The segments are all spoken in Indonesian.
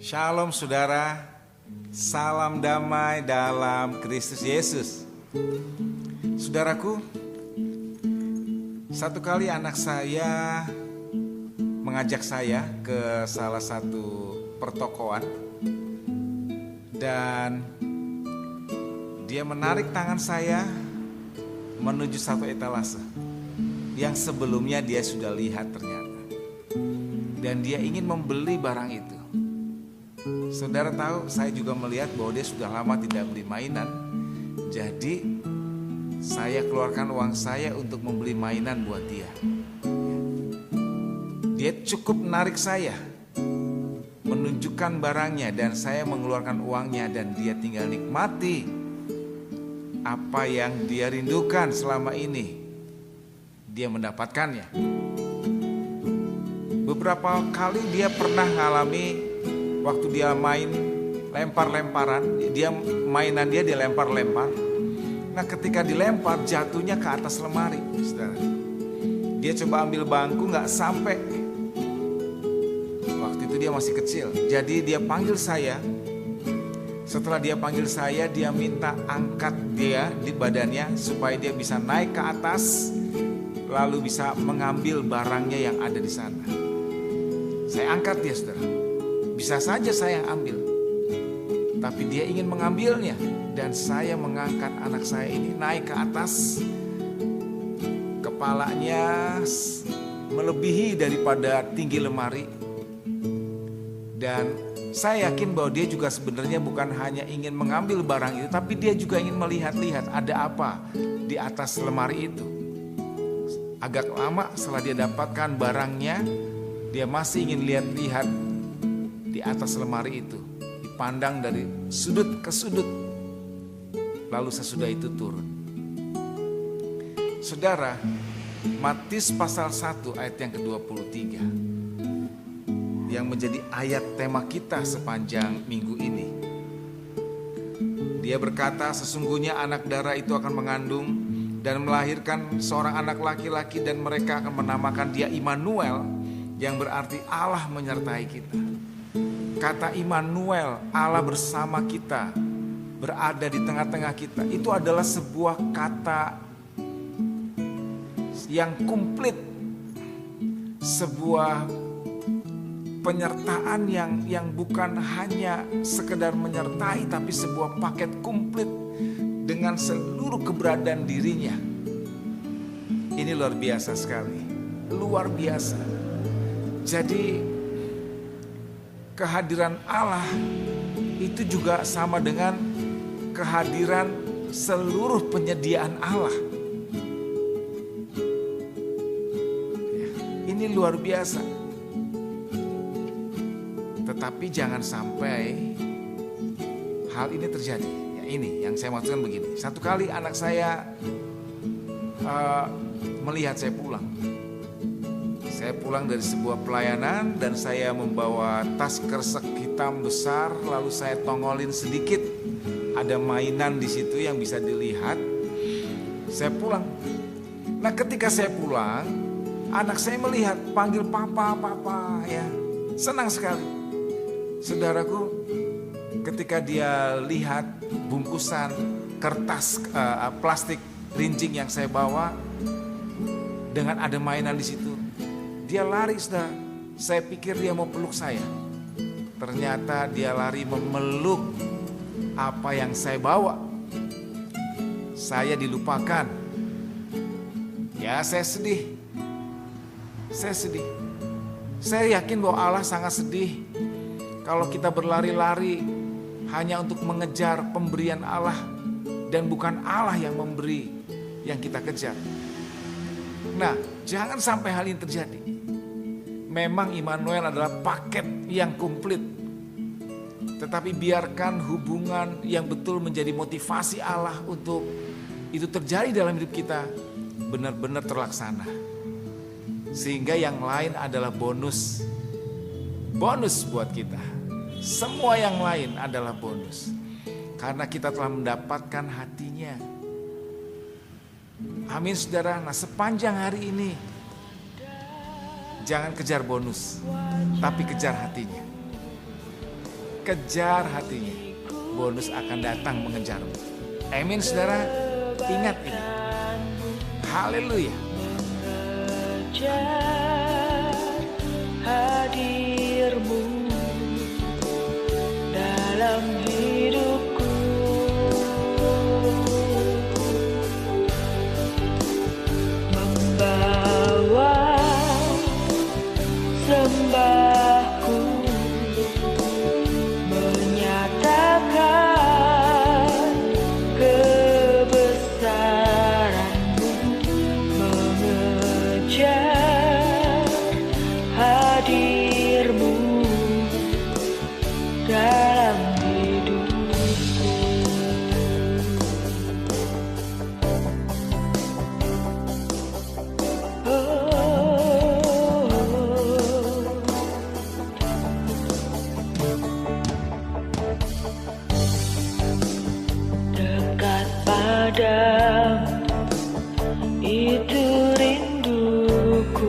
Shalom saudara, salam damai dalam Kristus Yesus. Saudaraku, satu kali anak saya mengajak saya ke salah satu pertokoan dan dia menarik tangan saya menuju satu etalase yang sebelumnya dia sudah lihat ternyata, dan dia ingin membeli barang itu. Saudara tahu, saya juga melihat bahwa dia sudah lama tidak beli mainan. Jadi saya keluarkan uang saya untuk membeli mainan buat dia. Dia cukup menarik saya, menunjukkan barangnya, dan saya mengeluarkan uangnya, dan dia tinggal nikmati apa yang dia rindukan selama ini. Dia mendapatkannya. Beberapa kali dia pernah mengalami waktu dia main lempar-lemparan, mainan dia dilempar-lempar. Nah, ketika dilempar jatuhnya ke atas lemari, saudara. Dia coba ambil bangku, nggak sampai. Waktu itu dia masih kecil. Jadi dia panggil saya. Setelah dia panggil saya, dia minta angkat dia di badannya supaya dia bisa naik ke atas, lalu bisa mengambil barangnya yang ada di sana. Saya angkat dia, saudara. Bisa saja saya yang ambil, tapi dia ingin mengambilnya, dan saya mengangkat anak saya ini naik ke atas. Kepalanya melebihi daripada tinggi lemari, dan saya yakin bahwa dia juga sebenarnya bukan hanya ingin mengambil barang itu, tapi dia juga ingin melihat-lihat ada apa di atas lemari itu. Agak lama setelah dia dapatkan barangnya, dia masih ingin lihat-lihat di atas lemari itu, dipandang dari sudut ke sudut. Lalu sesudah itu turun. Saudara, Matius pasal 1 ayat yang ke-23 yang menjadi ayat tema kita sepanjang minggu ini. Dia berkata, sesungguhnya anak darah itu akan mengandung dan melahirkan seorang anak laki-laki, dan mereka akan menamakan dia Immanuel, yang berarti Allah menyertai kita. Kata Immanuel, Allah bersama kita, berada di tengah-tengah kita, itu adalah sebuah kata yang komplit, sebuah penyertaan yang bukan hanya sekedar menyertai, tapi sebuah paket komplit dengan seluruh keberadaan dirinya. Ini luar biasa sekali, luar biasa. Jadi kehadiran Allah itu juga sama dengan kehadiran seluruh penyediaan Allah. Ini luar biasa. Tetapi jangan sampai hal ini terjadi. Ya, ini yang saya maksudkan begini. Satu kali anak saya melihat saya pulang. Saya pulang dari sebuah pelayanan dan saya membawa tas kresek hitam besar, lalu saya tongolin sedikit. Ada mainan di situ yang bisa dilihat. Saya pulang. Nah, ketika saya pulang, anak saya melihat, panggil papa, papa, ya. Senang sekali. Saudaraku, ketika dia lihat bungkusan kertas plastik rincing yang saya bawa dengan ada mainan di situ, dia lari, saudara. Saya pikir dia mau peluk saya. Ternyata dia lari memeluk apa yang saya bawa. Saya dilupakan. Ya, saya sedih. Saya sedih. Saya yakin bahwa Allah sangat sedih kalau kita berlari-lari hanya untuk mengejar pemberian Allah, dan bukan Allah yang memberi yang kita kejar. Nah, jangan sampai hal ini terjadi. Memang Immanuel adalah paket yang komplit, tetapi biarkan hubungan yang betul menjadi motivasi Allah untuk itu terjadi dalam hidup kita benar-benar terlaksana. Sehingga yang lain adalah bonus. Bonus buat kita. Semua yang lain adalah bonus. Karena kita telah mendapatkan hatinya. Amin, saudara. Nah, sepanjang hari ini jangan kejar bonus, tapi kejar hatinya. kejar hatinya, bonus akan datang mengejarmu. Amin saudara, ingat ini. Haleluya. Hadirmu dalam hidupku, membawa sembahku, menyatakan kebesaranmu, mengejar hadirmu dalam hidupku. Dekat padamu, itu rinduku.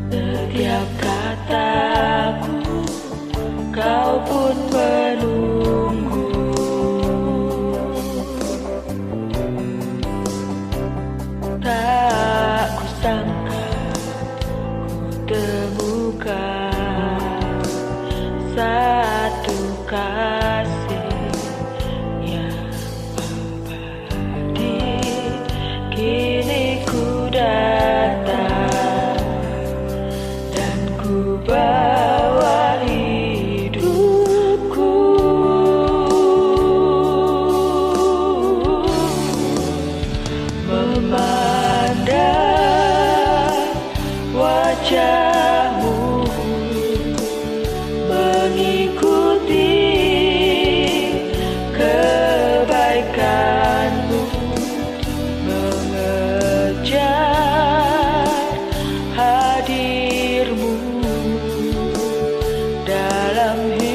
Setiap kataku, kau pun menunggu. Tak kusangka ku temukan satu kasih yang abadi. Kini ku datang dan ku bawa hidupku, memandang wajahmu, mengikuti kebaikanmu, mengejar hadirmu dalam hidup.